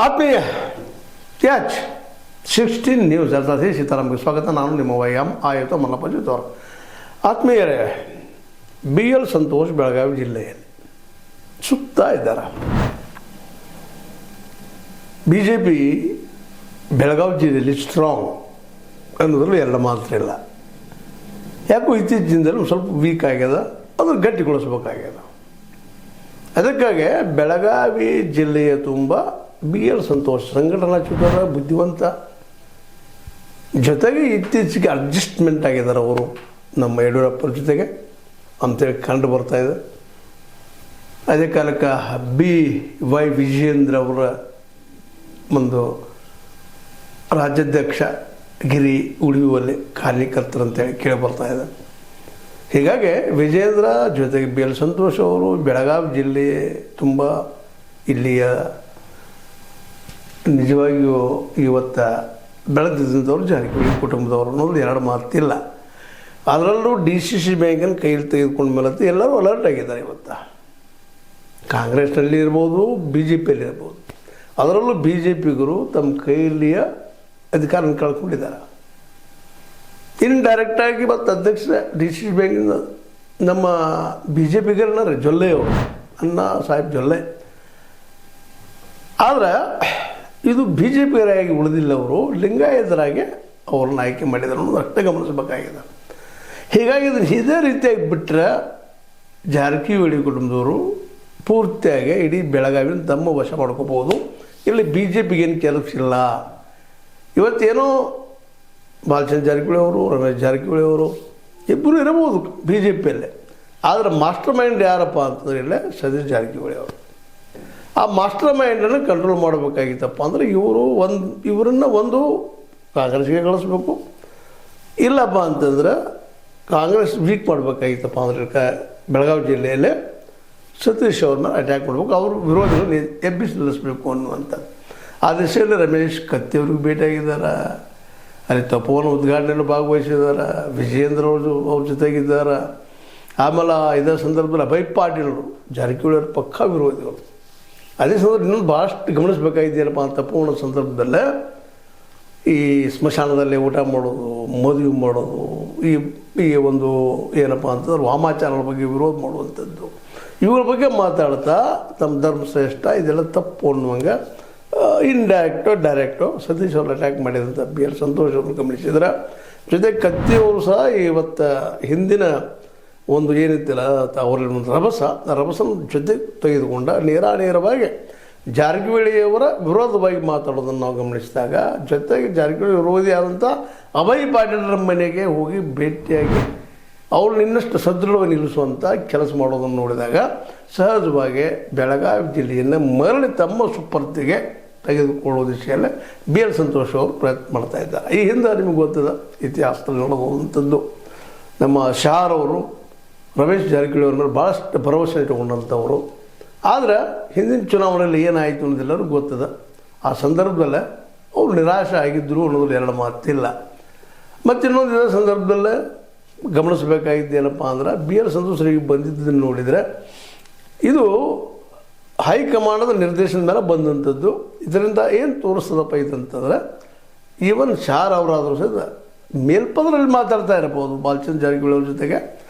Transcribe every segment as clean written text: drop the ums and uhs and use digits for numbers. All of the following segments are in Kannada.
ಆತ್ಮೀಯ ಕ್ಯಾಚ್ 16 ನ್ಯೂಸ್ ಅರ್ಥಾತ್ ಸೀತಾರಾಮ್ಗೆ ಸ್ವಾಗತ. ನಾನು ನಿಮ್ಮ ವೈಎಂ ಆಯುತ ಮಲ್ಲಪ್ಪ ಜೋತವರು. ಆತ್ಮೀಯರೇ, ಬಿ ಎಲ್ ಸಂತೋಷ್ ಬೆಳಗಾವಿ ಜಿಲ್ಲೆಯಲ್ಲಿ ಸುತ್ತಾ ಇದ್ದಾರೆ. ಬಿ ಜೆ ಪಿ ಬೆಳಗಾವಿ ಜಿಲ್ಲೆಯಲ್ಲಿ ಸ್ಟ್ರಾಂಗ್ ಅನ್ನೋದ್ರಲ್ಲಿ ಎರಡು ಮಾತ್ರ ಇಲ್ಲ. ಯಾಕೋ ಇತ್ತೀಚಿನ ದಿನದಲ್ಲಿ ಸ್ವಲ್ಪ ವೀಕ್ ಆಗ್ಯದ, ಅದು ಗಟ್ಟಿಗೊಳಿಸ್ಬೇಕಾಗ್ಯದ. ಅದಕ್ಕಾಗಿ ಬೆಳಗಾವಿ ಜಿಲ್ಲೆಯ ತುಂಬ ಬಿ ಎಲ್ ಸಂತೋಷ್ ಸಂಘಟನಾಚ್ಯುತರ, ಬುದ್ಧಿವಂತ, ಜೊತೆಗೆ ಇತ್ತೀಚೆಗೆ ಅಡ್ಜಸ್ಟ್ಮೆಂಟ್ ಆಗಿದ್ದಾರೆ ಅವರು ನಮ್ಮ ಯಡಿಯೂರಪ್ಪರ ಜೊತೆಗೆ ಅಂತೇಳಿ ಕಂಡು ಬರ್ತಾಯಿದೆ. ಅದೇ ಕಾಲಕ್ಕೆ ಬಿ ವೈ ವಿಜಯೇಂದ್ರ ಅವರ ಒಂದು ರಾಜ್ಯಾಧ್ಯಕ್ಷ ಗಿರಿ ಉಳಿಯುವಲ್ಲಿ ಕಾರ್ಯಕರ್ತರಂತೇಳಿ ಕೇಳಿ ಬರ್ತಾಯಿದೆ. ಹೀಗಾಗಿ ವಿಜೇಂದ್ರ ಜೊತೆಗೆ ಬಿ ಎಲ್ ಸಂತೋಷ್ ಅವರು ಬೆಳಗಾವಿ ಜಿಲ್ಲೆ ತುಂಬ ಇಲ್ಲಿಯ ನಿಜವಾಗಿಯೂ ಇವತ್ತು ಬೆಳೆದಿದ್ದಂಥವ್ರು ಜಾರಕಿಹೊಳಿ ಕುಟುಂಬದವರು ಅನ್ನೋದು ಎರಡು ಮಾತಿಲ್ಲ. ಅದರಲ್ಲೂ ಡಿ ಸಿ ಸಿ ಬ್ಯಾಂಕನ್ನು ಕೈಯಲ್ಲಿ ತೆಗೆದುಕೊಂಡ ಮೇಲೆ ಎಲ್ಲರೂ ಅಲರ್ಟ್ ಆಗಿದ್ದಾರೆ. ಇವತ್ತು ಕಾಂಗ್ರೆಸ್ನಲ್ಲಿ ಇರ್ಬೋದು, ಬಿ ಜೆ ಪಿಯಲ್ಲಿ ಇರ್ಬೋದು, ಅದರಲ್ಲೂ ಬಿ ಜೆ ಪಿಗರು ತಮ್ಮ ಕೈಯಲ್ಲಿಯ ಅಧಿಕಾರನ ಕಳ್ಕೊಂಡಿದ್ದಾರೆ. ಇನ್ಡೈರೆಕ್ಟಾಗಿ ಮತ್ತು ಅಧ್ಯಕ್ಷ ಡಿ ಸಿ ಸಿ ಬ್ಯಾಂಕಿನ ನಮ್ಮ ಬಿ ಜೆ ಪಿಗರನ್ನ ಜೊಲ್ಲೆ ಅವರು, ಅಣ್ಣ ಸಾಹೇಬ್ ಜೊಲ್ಲೆ. ಆದರೆ ಇದು ಬಿ ಜೆ ಪಿಗರಾಗಿ ಉಳಿದಿಲ್ಲ, ಅವರು ಲಿಂಗಾಯತರಾಗಿ ಅವ್ರನ್ನ ಆಯ್ಕೆ ಮಾಡಿದ್ದಾರೆ ಅನ್ನೋದು ಅಷ್ಟೇ ಗಮನಿಸಬೇಕಾಗಿದೆ. ಹೀಗಾಗಿ ಇದನ್ನು ಇದೇ ರೀತಿಯಾಗಿ ಬಿಟ್ಟರೆ ಜಾರಕಿಹೊಳಿ ಕುಟುಂಬದವರು ಪೂರ್ತಿಯಾಗಿ ಇಡೀ ಬೆಳಗಾವಿನ ತಮ್ಮ ವಶ ಮಾಡ್ಕೋಬೋದು. ಇಲ್ಲಿ ಬಿ ಜೆ ಪಿಗೇನು ಕೆಲಸ ಇಲ್ಲ. ಇವತ್ತೇನೋ ಬಾಲಚಂದ್ರ ಜಾರಕಿಹೊಳಿ ಅವರು, ರಮೇಶ್ ಜಾರಕಿಹೊಳಿ ಅವರು ಇಬ್ಬರು ಇರಬಹುದು ಬಿ ಜೆ ಪಿಯಲ್ಲೇ. ಆದರೆ ಮಾಸ್ಟರ್ ಮೈಂಡ್ ಯಾರಪ್ಪ ಅಂತಂದರೆ ಇಲ್ಲೇ ಸತೀಶ್ ಜಾರಕಿಹೊಳಿ ಅವರು. ಆ ಮಾಸ್ಟರ್ ಮೈಂಡನ್ನು ಕಂಟ್ರೋಲ್ ಮಾಡಬೇಕಾಗಿತ್ತಪ್ಪ ಅಂದರೆ ಇವರನ್ನು ಒಂದು ಕಾಂಗ್ರೆಸ್ಗೆ ಕಳಿಸ್ಬೇಕು, ಇಲ್ಲಪ್ಪ ಅಂತಂದ್ರೆ ಕಾಂಗ್ರೆಸ್ ವೀಕ್ ಮಾಡಬೇಕಾಗಿತ್ತಪ್ಪ ಅಂದರೆ ಬೆಳಗಾವಿ ಜಿಲ್ಲೆಯಲ್ಲೇ ಸತೀಶ್ ಅವ್ರನ್ನ ಅಟ್ಯಾಕ್ ಮಾಡಬೇಕು, ಅವ್ರ ವಿರೋಧಿಗಳನ್ನು ಎಬ್ಬಿಸಿ ನಿಲ್ಲಿಸಬೇಕು ಅನ್ನುವಂಥ ಆ ದಿಶೆಯಲ್ಲಿ ರಮೇಶ್ ಕತ್ತಿಯವ್ರಿಗೆ ಭೇಟಿಯಾಗಿದ್ದಾರೆ. ಅಲ್ಲಿ ತಪೋವನ ಉದ್ಘಾಟನೆಯಲ್ಲಿ ಭಾಗವಹಿಸಿದ್ದಾರೆ. ವಿಜಯೇಂದ್ರ ಅವ್ರ ಜೊತೆಗಿದ್ದಾರೆ. ಆಮೇಲೆ ಇದೇ ಸಂದರ್ಭದಲ್ಲಿ ಅಭಯ್ ಪಾಟೀಲರು ಜಾರಕಿಹೊಳಿ ಅವ್ರ ಪಕ್ಕಾ ವಿರೋಧಿಗಳು. ಅದೇ ಸಂದರ್ಭ ಇನ್ನೊಂದು ಭಾಳಷ್ಟು ಗಮನಿಸಬೇಕಾಗಿದೆಯಲ್ಲಪ್ಪ ಅಂತ ತಪೋವನ ಸಂದರ್ಭದಲ್ಲೇ ಈ ಸ್ಮಶಾನದಲ್ಲಿ ಊಟ ಮಾಡೋದು, ಮದುವೆ ಮಾಡೋದು, ಈ ಒಂದು ಏನಪ್ಪ ಅಂತಂದ್ರೆ ವಾಮಾಚಾರಗಳ ಬಗ್ಗೆ ವಿರೋಧ ಮಾಡುವಂಥದ್ದು, ಇವ್ರ ಬಗ್ಗೆ ಮಾತಾಡ್ತಾ ತಮ್ಮ ಧರ್ಮಶ್ರೇಷ್ಠ ಇದೆಲ್ಲ ತಪ್ಪು ಅನ್ನುವಂಗೆ ಡೈರೆಕ್ಟು ಸತೀಶ್ ಅವ್ರು ಅಟ್ಯಾಕ್ ಮಾಡಿದಂಥ ಬಿ ಎಲ್ ಸಂತೋಷ್ ಅವರು ಗಮನಿಸಿದ್ರೆ. ಜೊತೆಗೆ ಕತ್ತಿಯವರು ಸಹ ಇವತ್ತು ಹಿಂದಿನ ಒಂದು ಏನಿತ್ತಿಲ್ಲ ಅವರಲ್ಲಿ ಒಂದು ರಭಸನ ಜೊತೆ ತೆಗೆದುಕೊಂಡ ನೇರವಾಗಿ ಜಾರಕಿಹೊಳಿಯವರ ವಿರೋಧವಾಗಿ ಮಾತಾಡೋದನ್ನು ನಾವು ಗಮನಿಸಿದಾಗ, ಜೊತೆಗೆ ಜಾರಕಿಹೊಳಿ ವಿರೋಧಿ ಆದಂಥ ಅಭಯ್ ಪಾಟೀಲರ ಮನೆಗೆ ಹೋಗಿ ಭೇಟಿಯಾಗಿ ಅವ್ರನ್ನ ಇನ್ನಷ್ಟು ಸದೃಢವಾಗಿ ನಿಲ್ಲಿಸುವಂಥ ಕೆಲಸ ಮಾಡೋದನ್ನು ನೋಡಿದಾಗ ಸಹಜವಾಗಿ ಬೆಳಗಾವಿ ಜಿಲ್ಲೆಯನ್ನು ಮರಳಿ ತಮ್ಮ ಸುಪರ್ತಿಗೆ ತೆಗೆದುಕೊಳ್ಳೋ ದಿಶೆಯಲ್ಲೇ ಬಿ ಎಲ್ ಸಂತೋಷ್ ಅವರು ಪ್ರಯತ್ನ ಮಾಡ್ತಾ ಇದ್ದಾರೆ. ಈ ಹಿಂದೆ ನಿಮಗೆ ಗೊತ್ತಿದೆ ಇತಿಹಾಸದಲ್ಲಿ ನೋಡಬಹುದಂಥದ್ದು. ನಮ್ಮ ಶಾರವರು ರಮೇಶ್ ಜಾರಕಿಹೊಳಿ ಅವ್ರ ಮೇಲೆ ಭಾಳಷ್ಟು ಭರವಸೆ ಇಟ್ಟುಕೊಂಡಂಥವರು. ಆದರೆ ಹಿಂದಿನ ಚುನಾವಣೆಯಲ್ಲಿ ಏನಾಯಿತು ಅನ್ನೋದೆಲ್ಲರೂ ಗೊತ್ತದೆ. ಆ ಸಂದರ್ಭದಲ್ಲೇ ಅವರು ನಿರಾಶೆ ಆಗಿದ್ದರು ಅನ್ನೋದ್ರಲ್ಲಿ ಎರಡು ಮಾತಿಲ್ಲ. ಮತ್ತು ಇನ್ನೊಂದು ಇದೇ ಸಂದರ್ಭದಲ್ಲೇ ಗಮನಿಸಬೇಕಾಗಿದ್ದೇನಪ್ಪ ಅಂದ್ರೆ ಬಿ ಎಲ್ ಸಂತೋಷರಿಗೆ ಬಂದಿದ್ದನ್ನು ನೋಡಿದರೆ ಇದು ಹೈಕಮಾಂಡದ ನಿರ್ದೇಶನದ ಮೇಲೆ ಬಂದಂಥದ್ದು. ಇದರಿಂದ ಏನು ತೋರಿಸ್ತದಪ್ಪ ಇದಂತಂದರೆ ಈವನ್ ಶಾರ್ ಅವರಾದರೂ ಸಹಿತ ಮೇಲ್ಪದರಲ್ಲಿ ಮಾತಾಡ್ತಾ ಇರಬಹುದು ಬಾಲಚಂದ್ರ ಜಾರಕಿಹೊಳಿ ಅವ್ರ ಜೊತೆಗೆ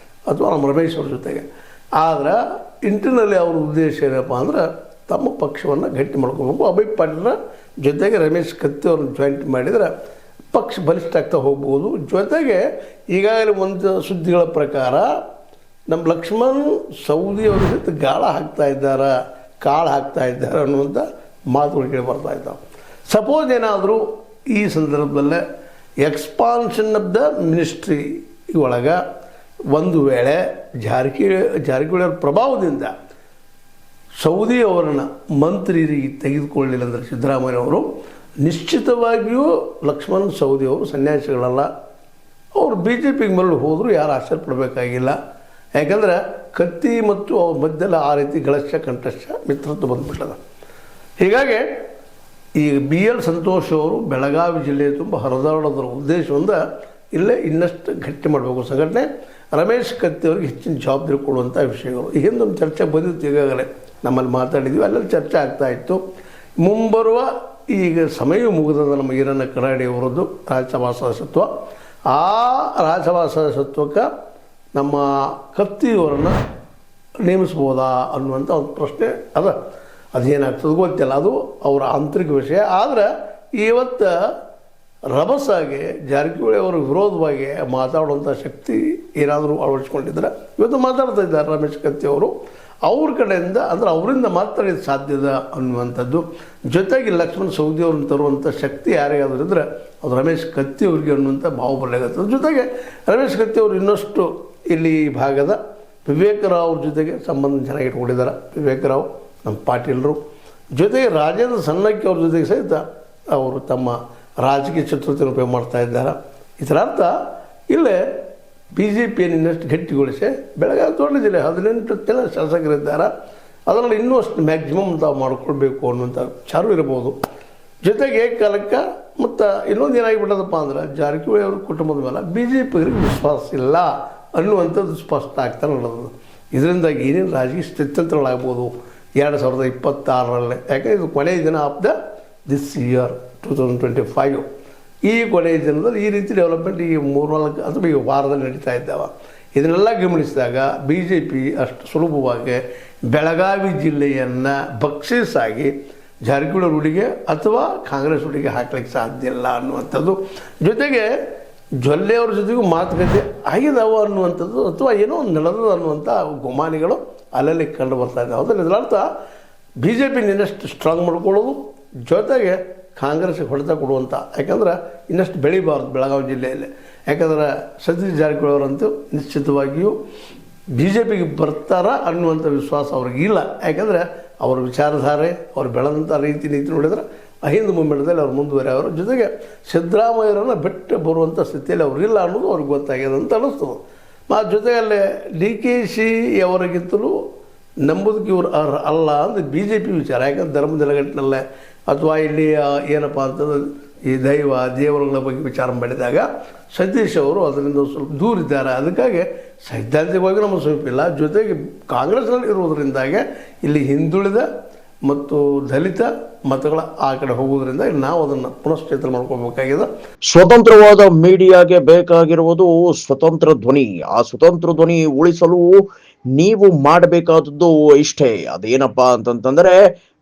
ಅಥವಾ ನಮ್ಮ ರಮೇಶ್ ಅವ್ರ ಜೊತೆಗೆ. ಆದರೆ ಇಂಟರ್ನಲ್ಲಿ ಅವ್ರ ಉದ್ದೇಶ ಏನಪ್ಪ ಅಂದ್ರೆ ತಮ್ಮ ಪಕ್ಷವನ್ನು ಗಟ್ಟಿ ಮಾಡ್ಕೋಬೇಕು. ಅಭಯ್ ಪಾಟೀಲರ ಜೊತೆಗೆ ರಮೇಶ್ ಕತ್ತಿ ಅವ್ರನ್ನ ಜಾಯಿಂಟ್ ಮಾಡಿದರೆ ಪಕ್ಷ ಬಲಿಷ್ಠ ಆಗ್ತಾ ಹೋಗ್ಬೋದು. ಜೊತೆಗೆ ಈಗಾಗಲೇ ಒಂದು ಸುದ್ದಿಗಳ ಪ್ರಕಾರ ನಮ್ಮ ಲಕ್ಷ್ಮಣ್ ಸವದಿ ಅವ್ರ ಜೊತೆ ಕಾಳು ಹಾಕ್ತಾ ಇದ್ದಾರೆ ಅನ್ನುವಂಥ ಮಾತುಗಳು ಕೇಳಿ ಬರ್ತಾ ಇದ್ದಾವೆ. ಸಪೋಸ್ ಏನಾದರೂ ಈ ಸಂದರ್ಭದಲ್ಲೇ ಎಕ್ಸ್ಪಾನ್ಷನ್ ಆಫ್ ದ ಮಿನಿಸ್ಟ್ರಿ ಒಳಗೆ ಒಂದು ವೇಳೆ ಜಾರಕಿಹೊಳಿ ಅವ್ರ ಪ್ರಭಾವದಿಂದ ಸೌದಿ ಅವರನ್ನು ಮಂತ್ರಿರಿಗೆ ತೆಗೆದುಕೊಳ್ಳಲಿಲ್ಲ ಅಂದರೆ ಸಿದ್ದರಾಮಯ್ಯ ಅವರು ನಿಶ್ಚಿತವಾಗಿಯೂ ಲಕ್ಷ್ಮಣ್ ಸವದಿ ಅವರು ಸನ್ಯಾಸಿಗಳಲ್ಲ. ಅವರು ಬಿ ಜೆ ಪಿಗೆ ಮರಳಿ ಹೋದರೂ ಯಾರು ಆಶ್ಚರ್ಯಪಡಬೇಕಾಗಿಲ್ಲ. ಯಾಕಂದರೆ ಕತ್ತಿ ಮತ್ತು ಅವ್ರ ಮಧ್ಯದಲ್ಲಿ ಆ ರೀತಿ ಗಳಶ್ಯ ಕಂಠಶ್ಯ ಮಿತ್ರತ್ವ ಬಂದುಬಿಟ್ಟದ. ಹೀಗಾಗಿ ಈ ಬಿ ಎಲ್ ಸಂತೋಷ್ ಅವರು ಬೆಳಗಾವಿ ಜಿಲ್ಲೆಯ ತುಂಬ ಹರಿದಾಡೋದ್ರ ಉದ್ದೇಶದಿಂದ ಇಲ್ಲೇ ಇನ್ನಷ್ಟು ಗಟ್ಟಿ ಮಾಡಬೇಕು ಸಂಘಟನೆ. ರಮೇಶ್ ಕತ್ತಿ ಅವರಿಗೆ ಹೆಚ್ಚಿನ ಜವಾಬ್ದಾರಿ ಕೊಡುವಂಥ ವಿಷಯಗಳು ಈ ಹಿಂದೊಂದು ಚರ್ಚೆ ಬಂದಿತ್ತು. ಈಗಾಗಲೇ ನಮ್ಮಲ್ಲಿ ಮಾತಾಡಿದ್ವಿ, ಅಲ್ಲೆಲ್ಲಿ ಚರ್ಚೆ ಆಗ್ತಾಯಿತ್ತು. ಮುಂಬರುವ ಈಗ ಸಮಯ ಮುಗಿದ ನಮ್ಮ ಈರಣ್ಣ ಕಡಾಡಿಯವರದ್ದು ರಾಜಸಭಾ ಸದಸ್ಯತ್ವ. ಆ ರಾಜಸಭಾ ಸದಸ್ಯತ್ವಕ್ಕೆ ನಮ್ಮ ಕತ್ತಿಯವರನ್ನು ನೇಮಿಸ್ಬೋದಾ ಅನ್ನುವಂಥ ಒಂದು ಪ್ರಶ್ನೆ ಅದೇನಾಗ್ತದೆ ಗೊತ್ತಿಲ್ಲ, ಅದು ಅವರ ಆಂತರಿಕ ವಿಷಯ. ಆದರೆ ಇವತ್ತು ರಭಸಾಗಿ ಜಾರಕಿಹೊಳಿ ಅವರ ವಿರೋಧವಾಗಿ ಮಾತಾಡುವಂಥ ಶಕ್ತಿ ಏನಾದರೂ ಅಳವಡಿಸ್ಕೊಂಡಿದ್ರೆ ಇವತ್ತು ಮಾತಾಡ್ತಾ ಇದ್ದಾರೆ ರಮೇಶ್ ಕತ್ತಿ ಅವರು. ಅವ್ರ ಕಡೆಯಿಂದ ಅಂದರೆ ಅವರಿಂದ ಮಾತಾಡಿದ ಸಾಧ್ಯದ ಅನ್ನುವಂಥದ್ದು. ಜೊತೆಗೆ ಲಕ್ಷ್ಮಣ ಸವದಿ ಅವ್ರನ್ನ ತರುವಂಥ ಶಕ್ತಿ ಯಾರಿಗಾದ್ರೂ ಇದ್ದರೆ ಅದು ರಮೇಶ್ ಕತ್ತಿ ಅವ್ರಿಗೆ ಅನ್ನುವಂಥ ಭಾವ ಬರಲಾಗತ್ತದ. ಜೊತೆಗೆ ರಮೇಶ್ ಕತ್ತಿ ಅವರು ಇನ್ನಷ್ಟು ಇಲ್ಲಿ ಈ ಭಾಗದ ವಿವೇಕರಾವ್ ಅವ್ರ ಜೊತೆಗೆ ಸಂಬಂಧ ಚೆನ್ನಾಗಿ ಇಟ್ಕೊಂಡಿದ್ದಾರೆ. ವಿವೇಕರಾವ್ ನಮ್ಮ ಪಾಟೀಲರು ಜೊತೆಗೆ ರಾಜೇಂದ್ರ ಸಣ್ಣಕ್ಕಿ ಅವ್ರ ಜೊತೆಗೆ ಸಹಿತ ಅವರು ತಮ್ಮ ರಾಜಕೀಯ ಚತುರತೆಯನ್ನು ಉಪಯೋಗ ಮಾಡ್ತಾ ಇದ್ದಾರೆ. ಇದರ ಅರ್ಥ ಇಲ್ಲೇ ಬಿ ಜೆ ಪಿಯನ್ನು ಇನ್ನಷ್ಟು ಗಟ್ಟಿಗೊಳಿಸಿ ಬೆಳಗಾವಿ ದೊಡ್ಡ ಜಿಲ್ಲೆ 18 ಜನ ಶಾಸಕರಿದ್ದಾರೆ, ಅದರಲ್ಲಿ ಇನ್ನೂ ಅಷ್ಟು ಮ್ಯಾಕ್ಸಿಮಮ್ ತಾವು ಮಾಡ್ಕೊಳ್ಬೇಕು ಅನ್ನುವಂಥ ವಿಚಾರ ಇರ್ಬೋದು. ಜೊತೆಗೆ ಕಾಲಕ್ಕೆ ಮತ್ತು ಇನ್ನೊಂದು ಏನಾಗಿಬಿಟ್ಟದಪ್ಪ ಅಂದ್ರೆ ಜಾರಕಿಹೊಳಿ ಅವ್ರ ಕುಟುಂಬದ ಮೇಲೆ ಬಿ ಜೆ ಪಿಗರಿಗೆ ವಿಶ್ವಾಸ ಇಲ್ಲ ಅನ್ನುವಂಥದ್ದು ಸ್ಪಷ್ಟ ಆಗ್ತಾ ನಡೆದದು. ಇದರಿಂದಾಗಿ ಏನೇನು ರಾಜಕೀಯ ಸ್ಥಿತ್ಯಂತರಗಳಾಗ್ಬೋದು 2026ರಲ್ಲಿ. ಯಾಕಂದರೆ ಇದು ಕೊನೆಯ ದಿನ ಆಫ್ ದಿಸ್ ಇಯರ್ 2025. ಈ ಕೊನೆಯ ದಿನದಲ್ಲಿ ಈ ರೀತಿ ಡೆವಲಪ್ಮೆಂಟ್ ಈ 3-4 ಅಥವಾ ಈ ವಾರದಲ್ಲಿ ನಡೀತಾ ಇದ್ದಾವೆ. ಇದನ್ನೆಲ್ಲ ಗಮನಿಸಿದಾಗ ಬಿ ಜೆ ಪಿ ಅಷ್ಟು ಸುಲಭವಾಗಿ ಬೆಳಗಾವಿ ಜಿಲ್ಲೆಯನ್ನು ಬಕ್ಷಿಸಾಗಿ ಜಾರಕಿಹೊಳಿ ರೂಢಿಗೆ ಅಥವಾ ಕಾಂಗ್ರೆಸ್ ರೂಢಿಗೆ ಹಾಕ್ಲಿಕ್ಕೆ ಸಾಧ್ಯ ಇಲ್ಲ ಅನ್ನುವಂಥದ್ದು. ಜೊತೆಗೆ ಜೊಲ್ಲೆಯವ್ರ ಜೊತೆಗೂ ಮಾತುಕತೆ ಆಗಿದಾವ ಅನ್ನುವಂಥದ್ದು ಅಥವಾ ಏನೋ ಒಂದು ನಡೆದದು ಅನ್ನುವಂಥ ಗುಮಾನಿಗಳು ಅಲ್ಲಲ್ಲಿ ಕಂಡು ಬರ್ತಾ ಇದ್ದಾವೆ. ಅದರಲ್ಲಿ ಇದರರ್ಥ ಬಿ ಜೆ ಪಿ ಇನ್ನಷ್ಟು ಸ್ಟ್ರಾಂಗ್ ಮಾಡ್ಕೊಳ್ಳೋದು, ಜೊತೆಗೆ ಕಾಂಗ್ರೆಸ್ಗೆ ಹೊಡೆತ ಕೊಡುವಂಥ, ಯಾಕಂದ್ರೆ ಇನ್ನಷ್ಟು ಬೆಳಿಬಾರ್ದು ಬೆಳಗಾವಿ ಜಿಲ್ಲೆಯಲ್ಲಿ. ಯಾಕಂದ್ರೆ ಸತೀಶ್ ಜಾರಕಿಹೊಳಿ ಅವರಂತೂ ನಿಶ್ಚಿತವಾಗಿಯೂ ಬಿ ಜೆ ಪಿಗೆ ಬರ್ತಾರ ಅನ್ನುವಂಥ ವಿಶ್ವಾಸ ಅವ್ರಿಗಿಲ್ಲ. ಯಾಕಂದರೆ ಅವ್ರ ವಿಚಾರಧಾರೆ, ಅವ್ರು ಬೆಳೆದಂಥ ರೀತಿ ನೀತಿ ನೋಡಿದ್ರೆ ಅಹಿಂದ ಮೂಮೆಂಟ್ದಲ್ಲಿ ಅವ್ರು ಮುಂದುವರೆಯವರು. ಜೊತೆಗೆ ಸಿದ್ದರಾಮಯ್ಯರನ್ನು ಬಿಟ್ಟು ಬರುವಂಥ ಸ್ಥಿತಿಯಲ್ಲಿ ಅವ್ರಿಗಿಲ್ಲ ಅನ್ನೋದು ಅವ್ರಿಗೆ ಗೊತ್ತಾಗ್ಯದ ಅಂತ ಅನ್ನಿಸ್ತದೆ. ಜೊತೆಗಲ್ಲೇ ಡಿ ಕೆ ಶಿ ಅವರಿಗಿಂತಲೂ ನಂಬೋದಕ್ಕೆ ಇವರು ಅಲ್ಲ ಅಂದರೆ ಬಿ ಜೆ ಪಿ ವಿಚಾರ. ಯಾಕಂದ್ರೆ ಧರ್ಮ ನೆಲೆಗಟ್ಟಿನಲ್ಲೇ ಅಥವಾ ಇಲ್ಲಿ ಏನಪ್ಪ ಅಂತಂದ್ರೆ ಈ ದೇವರುಗಳ ಬಗ್ಗೆ ವಿಚಾರ ಮಾಡಿದಾಗ ಸತೀಶ್ ಅವರು ಅದರಿಂದ ಸ್ವಲ್ಪ ದೂರ ಇದ್ದಾರೆ. ಅದಕ್ಕಾಗಿ ಸೈದ್ಧಾಂತಿಕವಾಗಿ ನಮಗೆ ಸಮೀಪಿಲ್ಲ. ಜೊತೆಗೆ ಕಾಂಗ್ರೆಸ್ನಲ್ಲಿ ಇರುವುದರಿಂದಾಗೆ ಇಲ್ಲಿ ಹಿಂದುಳಿದ ಮತ್ತು ದಲಿತ ಮತಗಳ ಆ ಕಡೆ ಹೋಗೋದ್ರಿಂದ ನಾವು ಅದನ್ನು ಪುನಶ್ಚೇತನ ಮಾಡ್ಕೋಬೇಕಾಗಿದೆ. ಸ್ವತಂತ್ರವಾದ ಮೀಡಿಯಾಗೆ ಬೇಕಾಗಿರುವುದು ಸ್ವತಂತ್ರ ಧ್ವನಿ. ಆ ಸ್ವತಂತ್ರ ಧ್ವನಿ ಉಳಿಸಲು ನೀವು ಮಾಡಬೇಕಾದದ್ದು ಇಷ್ಟೇ. ಅದೇನಪ್ಪಾ ಅಂತಂತಂದ್ರೆ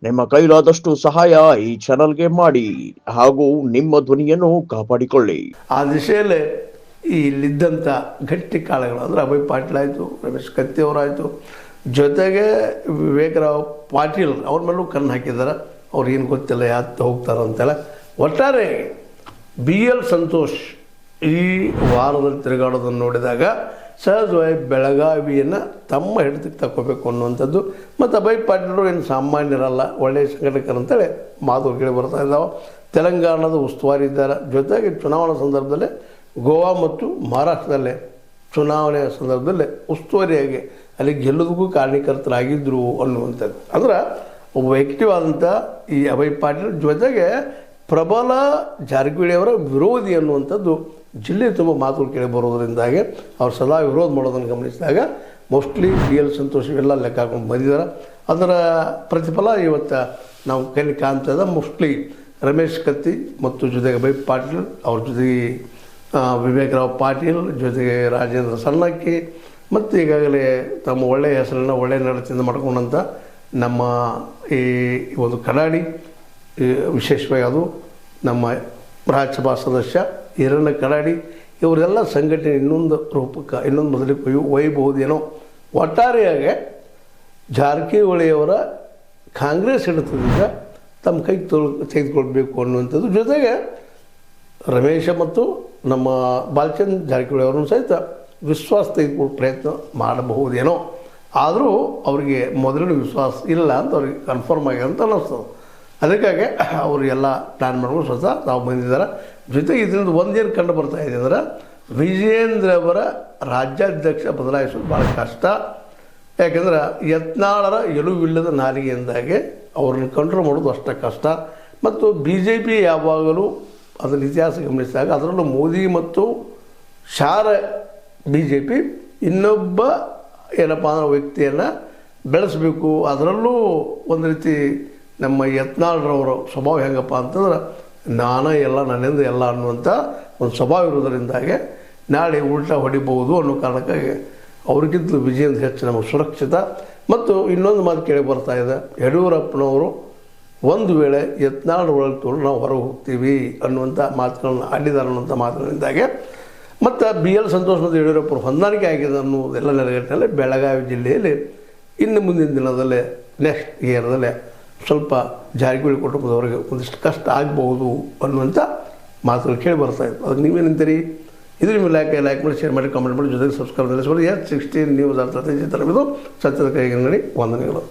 ನಿಮ್ಮ ಕೈಲಾದಷ್ಟು ಸಹಾಯ ಈ ಚಾನಲ್ಗೆ ಮಾಡಿ ಹಾಗೂ ನಿಮ್ಮ ಧ್ವನಿಯನ್ನು ಕಾಪಾಡಿಕೊಳ್ಳಿ. ಆ ದಿಶೆಯಲ್ಲೇ ಇಲ್ಲಿದ್ದಂಥ ಗಟ್ಟಿ ಕಾಳಗಳು ಅಂದರೆ ಅಭಯ್ ಪಾಟೀಲ್ ಆಯಿತು, ರಮೇಶ್ ಕತ್ತಿ ಅವರಾಯಿತು, ಜೊತೆಗೆ ವಿವೇಕರಾವ್ ಪಾಟೀಲ್ ಅವ್ರ ಮೇಲೂ ಕಣ್ಣು ಹಾಕಿದ್ದಾರೆ. ಅವ್ರಿಗೇನು ಗೊತ್ತಿಲ್ಲ ಯಾಕೆ ಹೋಗ್ತಾರೆ ಅಂತೆಲ್ಲ. ಒಟ್ಟಾರೆ ಬಿ ಎಲ್ ಸಂತೋಷ್ ಈ ವಾರದಲ್ಲಿ ತಿರುಗಾಡೋದನ್ನು ನೋಡಿದಾಗ ಸಹಜವಾಗಿ ಬೆಳಗಾವಿಯನ್ನು ತಮ್ಮ ಹಿಡಿತಕ್ಕೆ ತಗೋಬೇಕು ಅನ್ನುವಂಥದ್ದು. ಮತ್ತು ಅಭಯ್ ಪಾಟೀಲರು ಏನು ಸಾಮಾನ್ಯರಲ್ಲ, ಒಳ್ಳೆಯ ಸಂಘಟಕರು ಅಂತೇಳಿ ಮಾತುಗಳು ಬರ್ತಾ ಇದ್ದಾವೆ. ತೆಲಂಗಾಣದ ಉಸ್ತುವಾರಿ ಇದ್ದಾರೆ. ಜೊತೆಗೆ ಚುನಾವಣಾ ಸಂದರ್ಭದಲ್ಲೇ ಗೋವಾ ಮತ್ತು ಮಹಾರಾಷ್ಟ್ರದಲ್ಲೇ ಚುನಾವಣೆಯ ಸಂದರ್ಭದಲ್ಲೇ ಉಸ್ತುವಾರಿಯಾಗಿ ಅಲ್ಲಿ ಗೆಲ್ಲೋದಕ್ಕೂ ಕಾರಣೀಕರ್ತರಾಗಿದ್ದರು ಅನ್ನುವಂಥದ್ದು. ಅಂದ್ರೆ ಒಬ್ಬ ಆ್ಯಕ್ಟಿವ್ ಆದಂಥ ಈ ಅಭಯ್ ಪಾಟೀಲ್ ಜೊತೆಗೆ ಪ್ರಬಲ ಜಾರಕಿಹೊಳಿಯವರ ವಿರೋಧಿ ಅನ್ನುವಂಥದ್ದು ಜಿಲ್ಲೆ ತುಂಬ ಮಾತುಗಳು ಕೇಳಿ ಬರೋದರಿಂದಾಗಿ ಅವ್ರು ಸದಾ ವಿರೋಧ ಮಾಡೋದನ್ನು ಗಮನಿಸಿದಾಗ ಮೋಸ್ಟ್ಲಿ ಬಿ ಎಲ್ ಸಂತೋಷ್ ಇವೆಲ್ಲ ಲೆಕ್ಕ ಹಾಕೊಂಡು ಬಂದಿದ್ದಾರೆ. ಅದರ ಪ್ರತಿಫಲ ಇವತ್ತು ನಾವು ಕೈಲಿ ಕಾಣ್ತದ. ಮೋಸ್ಟ್ಲಿ ರಮೇಶ್ ಕತ್ತಿ ಮತ್ತು ಜೊತೆಗೆ ಅಭಯ್ ಪಾಟೀಲ್, ಅವ್ರ ಜೊತೆಗೆ ವಿವೇಕರಾವ್ ಪಾಟೀಲ್, ಜೊತೆಗೆ ರಾಜೇಂದ್ರ ಸಣ್ಣಕ್ಕಿ ಮತ್ತು ಈಗಾಗಲೇ ತಮ್ಮ ಒಳ್ಳೆಯ ಹೆಸರನ್ನು ಒಳ್ಳೆಯ ನಡತೆಯಿಂದ ಮಾಡ್ಕೊಂಡಂಥ ನಮ್ಮ ಈ ಒಂದು ಕಡಾಡಿ, ವಿಶೇಷವಾಗಿ ಅದು ನಮ್ಮ ರಾಜ್ಯಸಭಾ ಸದಸ್ಯ ಈರಣ್ಣ ಕಡಾಡಿ, ಇವರೆಲ್ಲ ಸಂಘಟನೆ ಇನ್ನೊಂದು ರೂಪಕ್ಕೆ ಇನ್ನೊಂದು ಮೊದಲಿಗೆ ಒಯ್ಯಬಹುದೇನೋ. ಒಟ್ಟಾರೆಯಾಗಿ ಜಾರಕಿಹೊಳಿಯವರ ಕಾಂಗ್ರೆಸ್ ಹಿಡಿತದಿಂದ ತಮ್ಮ ಕೈ ತೆಗೆದುಕೊಳ್ಬೇಕು ಅನ್ನುವಂಥದ್ದು. ಜೊತೆಗೆ ರಮೇಶ ಮತ್ತು ನಮ್ಮ ಬಾಲಚಂದ್ರ ಜಾರಕಿಹೊಳಿ ಅವರನ್ನು ಸಹಿತ ವಿಶ್ವಾಸ ತೆಗೆದುಕೊಳ್ಳೋ ಪ್ರಯತ್ನ ಮಾಡಬಹುದೇನೋ. ಆದರೂ ಅವರಿಗೆ ಮೊದಲಿನ ವಿಶ್ವಾಸ ಇಲ್ಲ ಅಂತ ಅವ್ರಿಗೆ ಕನ್ಫರ್ಮ್ ಆಗಿದೆ ಅಂತ ಅನ್ನಿಸ್ತದೆ. ಅದಕ್ಕಾಗಿ ಅವರು ಎಲ್ಲ ಪ್ಲ್ಯಾನ್ ಮಾಡ್ಕೊಂಡು ಸ್ವತಃ ತಾವು ಬಂದಿದ್ದಾರೆ. ಜೊತೆಗೆ ಇದರಿಂದ ಒಂದೇನು ಕಂಡು ಬರ್ತಾ ಇದೆ ಅಂದರೆ ವಿಜಯೇಂದ್ರ ಅವರ ರಾಜ್ಯಾಧ್ಯಕ್ಷ ಬದಲಾಯಿಸೋದು ಭಾಳ ಕಷ್ಟ. ಯಾಕೆಂದ್ರೆ ಯತ್ನಾಳರ ಎಲುವಿಲ್ಲದ ನಾಲಿಗೆಯಿಂದಾಗಿ ಅವ್ರನ್ನ ಕಂಟ್ರೋಲ್ ಮಾಡೋದು ಅಷ್ಟೇ ಕಷ್ಟ. ಮತ್ತು ಬಿ ಜೆ ಪಿ ಯಾವಾಗಲೂ ಅದರ ಇತಿಹಾಸ ಗಮನಿಸಿದಾಗ ಅದರಲ್ಲೂ ಮೋದಿ ಮತ್ತು ಶಾರ ಬಿ ಜೆ ಪಿ ಇನ್ನೊಬ್ಬ ಏನಪ್ಪ ಅಂದ್ರೆ ವ್ಯಕ್ತಿಯನ್ನು ಬೆಳೆಸಬೇಕು, ಅದರಲ್ಲೂ ಒಂದು ರೀತಿ ನಮ್ಮ ಯತ್ನಾಳ್ರವರ ಸ್ವಭಾವ ಹೆಂಗಪ್ಪ ಅಂತಂದ್ರೆ ನಾನೇ ಎಲ್ಲ ನನ್ನಿಂದ ಎಲ್ಲ ಅನ್ನುವಂಥ ಒಂದು ಸ್ವಭಾವ ಇರೋದರಿಂದಾಗೆ ನಾಳೆ ಉಲ್ಟಾ ಹೊಡಿಬಹುದು ಅನ್ನೋ ಕಾರಣಕ್ಕಾಗಿ ಅವ್ರಿಗಿಂತಲೂ ವಿಜಯಂತ ಹೆಚ್ಚು ನಮಗೆ ಸುರಕ್ಷಿತ. ಮತ್ತು ಇನ್ನೊಂದು ಮಾತು ಕೇಳಿ ಬರ್ತಾ ಇದೆ, ಯಡಿಯೂರಪ್ಪನವರು ಒಂದು ವೇಳೆ ಯತ್ನಾಳ್ ಒಳಗೆ ತೊಗೊಂಡು ನಾವು ಹೊರಗೆ ಹೋಗ್ತೀವಿ ಅನ್ನುವಂಥ ಮಾತುಗಳನ್ನ ಆಡಿದ್ದಾರೆ ಅನ್ನುವಂಥ ಮಾತುಗಳಿಂದಾಗೆ ಮತ್ತು BL ಸಂತೋಷ್ ಮತ್ತು ಯಡಿಯೂರಪ್ಪರು ಹೊಂದಾಣಿಕೆ ಆಗಿದೆ ಅನ್ನೋದೆಲ್ಲ ನೆಲೆಗಟ್ಟಿನಲ್ಲಿ ಬೆಳಗಾವಿ ಜಿಲ್ಲೆಯಲ್ಲಿ ಇನ್ನು ಮುಂದಿನ ದಿನದಲ್ಲೇ ನೆಕ್ಸ್ಟ್ ಇಯರ್ದಲ್ಲೇ ಸ್ವಲ್ಪ ಜಾರಕಿಹೊಳಿ ಕುಟುಂಬದವರಿಗೆ ಒಂದಿಷ್ಟು ಕಷ್ಟ ಆಗ್ಬೋದು ಅನ್ನುವಂಥ ಮಾತುಗಳು ಕೇಳಿ ಬರ್ತಾಯಿತ್ತು. ಅದಕ್ಕೆ ನೀವೇನಂತೀರಿ? ಇದು ನಿಮ್ಮ ಲೈಕ್ ಮಾಡಿ, ಶೇರ್ ಮಾಡಿ, ಕಾಮೆಂಟ್ ಮಾಡಿ, ಜೊತೆಗೆ ಸಬ್ಸ್ಕ್ರೈಬ್ ಮಾಡಿ. S16 ನ್ಯೂಸ್ ಅರ್ಥ ಇದು ಸತ್ಯದ ಕೈಗೆ ನಡಿ. ವಂದನೆಗಳು.